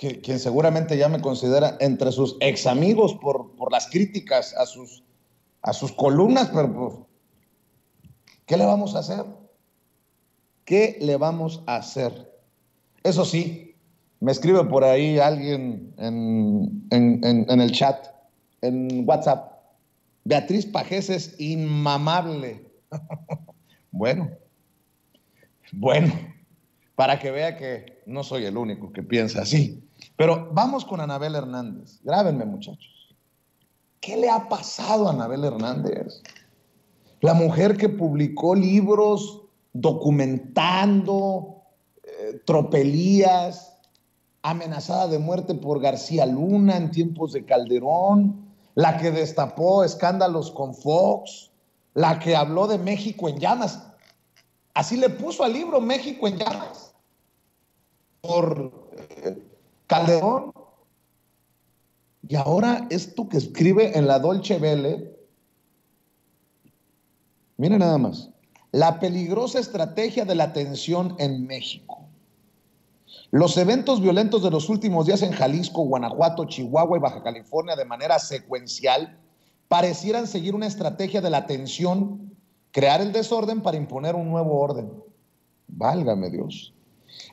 quien seguramente ya me considera entre sus ex amigos por las críticas a sus columnas, pero pues, ¿qué le vamos a hacer? ¿Qué le vamos a hacer? Eso sí, me escribe por ahí alguien en el chat, en WhatsApp. Beatriz Pajés es inmamable. Bueno, para que vea que no soy el único que piensa así. Pero vamos con Anabel Hernández. Grábenme, muchachos. ¿Qué le ha pasado a Anabel Hernández? La mujer que publicó libros documentando tropelías, amenazada de muerte por García Luna en tiempos de Calderón, la que destapó escándalos con Fox, la que habló de México en llamas. Así le puso al libro México en llamas por Calderón. Y ahora esto que escribe en la Dolce Vele, miren nada más, la peligrosa estrategia de la tensión en México. Los eventos violentos de los últimos días en Jalisco, Guanajuato, Chihuahua y Baja California de manera secuencial parecieran seguir una estrategia de la tensión, crear el desorden para imponer un nuevo orden. Válgame Dios.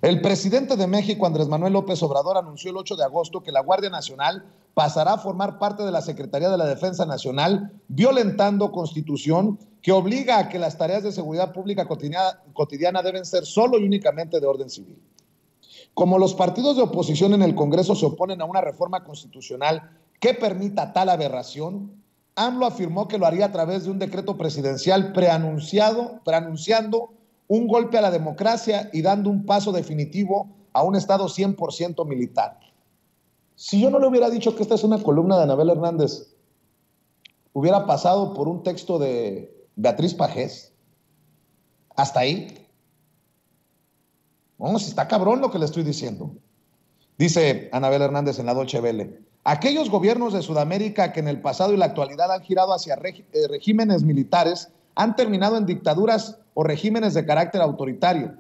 El presidente de México, Andrés Manuel López Obrador, anunció el 8 de agosto que la Guardia Nacional pasará a formar parte de la Secretaría de la Defensa Nacional, violentando Constitución que obliga a que las tareas de seguridad pública cotidiana deben ser solo y únicamente de orden civil. Como los partidos de oposición en el Congreso se oponen a una reforma constitucional que permita tal aberración, AMLO afirmó que lo haría a través de un decreto presidencial preanunciando un golpe a la democracia y dando un paso definitivo a un Estado 100% militar. Si yo no le hubiera dicho que esta es una columna de Anabel Hernández, hubiera pasado por un texto de Beatriz Pajés. Hasta ahí. No, si está cabrón lo que le estoy diciendo. Dice Anabel Hernández en la Dolce Vele: aquellos gobiernos de Sudamérica que en el pasado y la actualidad han girado hacia regímenes militares han terminado en dictaduras o regímenes de carácter autoritario.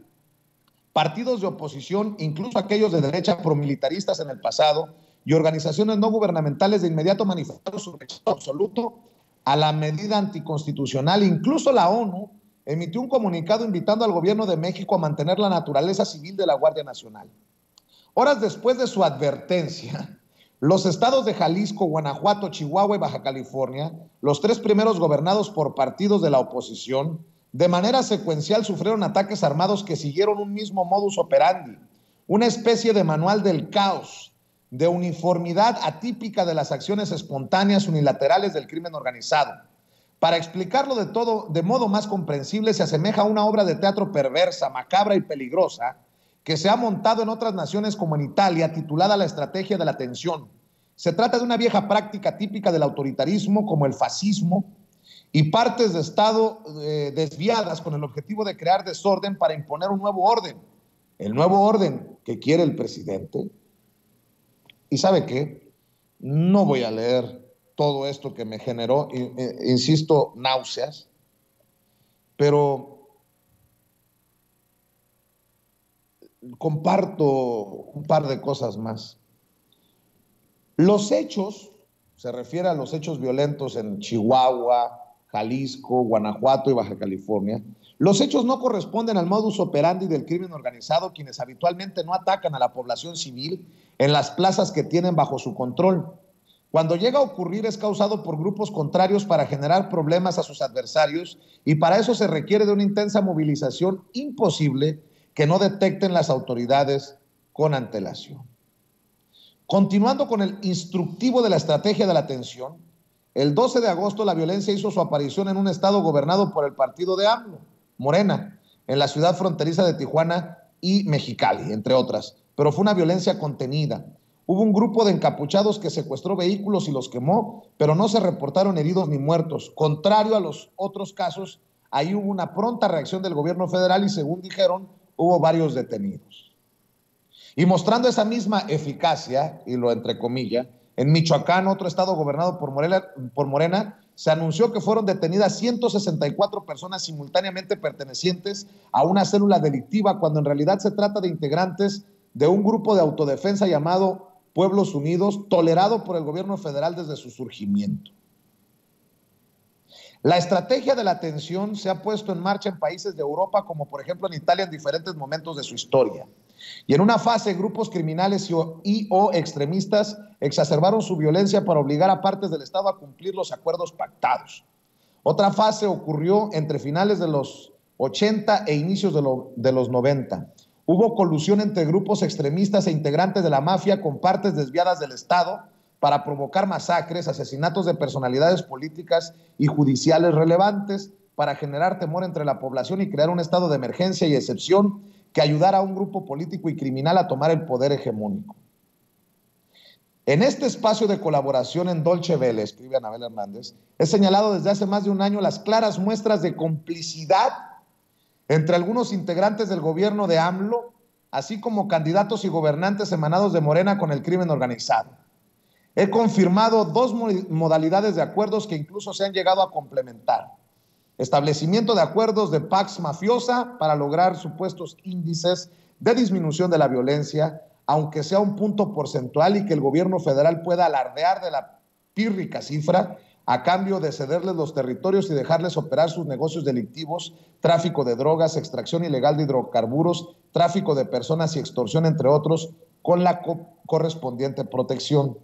Partidos de oposición, incluso aquellos de derecha promilitaristas en el pasado, y organizaciones no gubernamentales de inmediato manifestaron su rechazo absoluto a la medida anticonstitucional. Incluso la ONU emitió un comunicado invitando al gobierno de México a mantener la naturaleza civil de la Guardia Nacional. Horas después de su advertencia, los estados de Jalisco, Guanajuato, Chihuahua y Baja California, los tres primeros gobernados por partidos de la oposición, de manera secuencial sufrieron ataques armados que siguieron un mismo modus operandi, una especie de manual del caos, de uniformidad atípica de las acciones espontáneas unilaterales del crimen organizado. Para explicarlo de modo más comprensible, se asemeja a una obra de teatro perversa, macabra y peligrosa que se ha montado en otras naciones como en Italia, titulada La Estrategia de la Tensión. Se trata de una vieja práctica típica del autoritarismo como el fascismo y partes de Estado desviadas con el objetivo de crear desorden para imponer un nuevo orden, el nuevo orden que quiere el presidente. ¿Y sabe qué? No voy a leer todo esto que me generó, insisto, náuseas, pero comparto un par de cosas más. Los hechos, se refiere a los hechos violentos en Chihuahua, Jalisco, Guanajuato y Baja California. Los hechos no corresponden al modus operandi del crimen organizado, quienes habitualmente no atacan a la población civil en las plazas que tienen bajo su control. Cuando llega a ocurrir es causado por grupos contrarios para generar problemas a sus adversarios, y para eso se requiere de una intensa movilización imposible que no detecten las autoridades con antelación. Continuando con el instructivo de la estrategia de la tensión, el 12 de agosto la violencia hizo su aparición en un estado gobernado por el partido de AMLO, Morena, en la ciudad fronteriza de Tijuana y Mexicali, entre otras, pero fue una violencia contenida. Hubo un grupo de encapuchados que secuestró vehículos y los quemó, pero no se reportaron heridos ni muertos. Contrario a los otros casos, ahí hubo una pronta reacción del gobierno federal y, según dijeron, hubo varios detenidos. Y mostrando esa misma eficacia, y lo entrecomilla, en Michoacán, otro estado gobernado por Morena, se anunció que fueron detenidas 164 personas simultáneamente pertenecientes a una célula delictiva, cuando en realidad se trata de integrantes de un grupo de autodefensa llamado Pueblos Unidos, tolerado por el gobierno federal desde su surgimiento. La estrategia de la tensión se ha puesto en marcha en países de Europa, como por ejemplo en Italia, en diferentes momentos de su historia. Y en una fase, grupos criminales y o extremistas exacerbaron su violencia para obligar a partes del Estado a cumplir los acuerdos pactados. Otra fase ocurrió entre finales de los 80 e inicios de los 90. Hubo colusión entre grupos extremistas e integrantes de la mafia con partes desviadas del Estado para provocar masacres, asesinatos de personalidades políticas y judiciales relevantes, para generar temor entre la población y crear un estado de emergencia y excepción que ayudara a un grupo político y criminal a tomar el poder hegemónico. En este espacio de colaboración en Deutsche Welle, escribe Anabel Hernández, he señalado desde hace más de un año las claras muestras de complicidad entre algunos integrantes del gobierno de AMLO, así como candidatos y gobernantes emanados de Morena con el crimen organizado. He confirmado dos modalidades de acuerdos que incluso se han llegado a complementar. Establecimiento de acuerdos de pax mafiosa para lograr supuestos índices de disminución de la violencia, aunque sea un punto porcentual, y que el gobierno federal pueda alardear de la pírrica cifra a cambio de cederles los territorios y dejarles operar sus negocios delictivos, tráfico de drogas, extracción ilegal de hidrocarburos, tráfico de personas y extorsión, entre otros, con la correspondiente protección.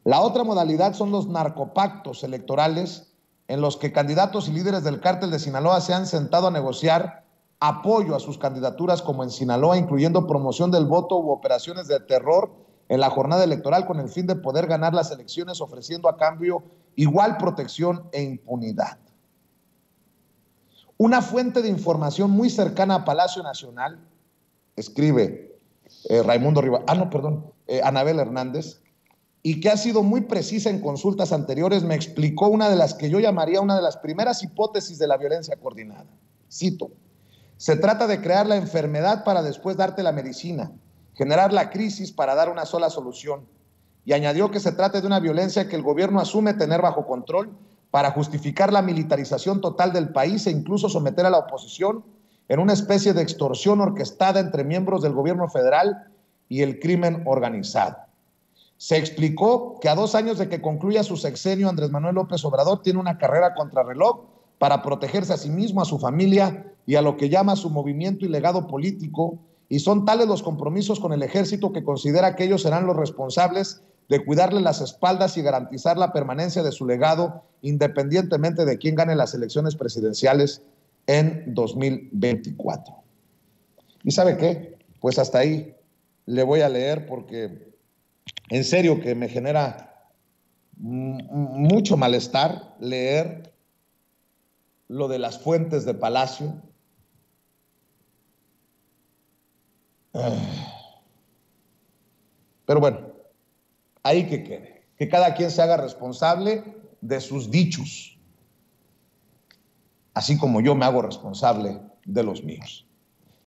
La otra modalidad son los narcopactos electorales, en los que candidatos y líderes del cártel de Sinaloa se han sentado a negociar apoyo a sus candidaturas, como en Sinaloa, incluyendo promoción del voto u operaciones de terror en la jornada electoral, con el fin de poder ganar las elecciones, ofreciendo a cambio igual protección e impunidad. Una fuente de información muy cercana a Palacio Nacional, escribe Anabel Hernández, y que ha sido muy precisa en consultas anteriores, me explicó una de las que yo llamaría una de las primeras hipótesis de la violencia coordinada. Cito: se trata de crear la enfermedad para después darte la medicina, generar la crisis para dar una sola solución. Y añadió que se trata de una violencia que el gobierno asume tener bajo control para justificar la militarización total del país e incluso someter a la oposición en una especie de extorsión orquestada entre miembros del gobierno federal y el crimen organizado. Se explicó que a 2 años de que concluya su sexenio, Andrés Manuel López Obrador tiene una carrera contrarreloj para protegerse a sí mismo, a su familia y a lo que llama su movimiento y legado político, y son tales los compromisos con el ejército que considera que ellos serán los responsables de cuidarle las espaldas y garantizar la permanencia de su legado, independientemente de quién gane las elecciones presidenciales en 2024. ¿Y sabe qué? Pues hasta ahí le voy a leer, porque en serio que me genera mucho malestar leer lo de las fuentes de Palacio. Pero bueno, ahí que quede. Que cada quien se haga responsable de sus dichos, así como yo me hago responsable de los míos.